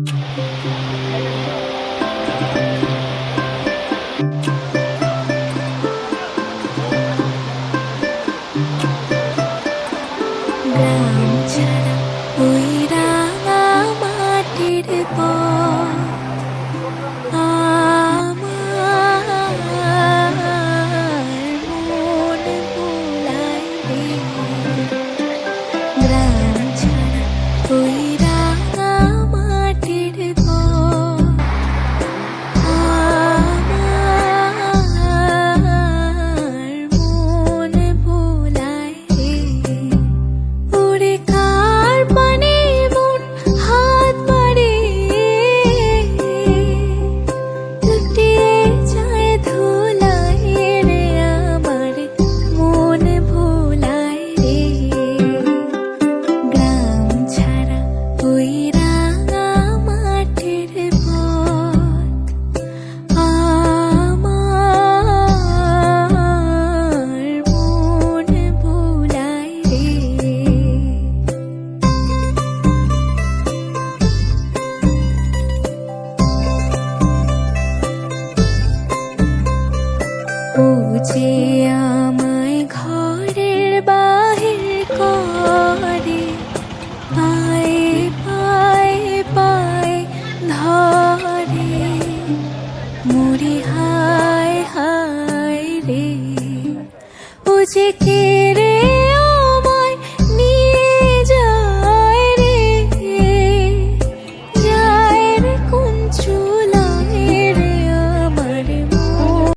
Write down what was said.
গ্রাম ছাড়া ওই রাঙা মাটির পর আমার মন ভোলায় রে। গ্রাম ছাড়া ওই রাঙা মাটির পর আমার মন ভোলায় রে। ওরে কার পানে মন হাত বাড়ে লুটিয়ে যায় ধুলায় রে। আমার মন ভোলায় রে। গ্রাম ছাড়া ওই রাঙা মাটির পথ আমার মন ভোলায় রে। ও যে আমায় ঘরের বাহির করে পায়ে পায়ে পায়ে ধরে মরি হায় হায় রে। ও যে কে রে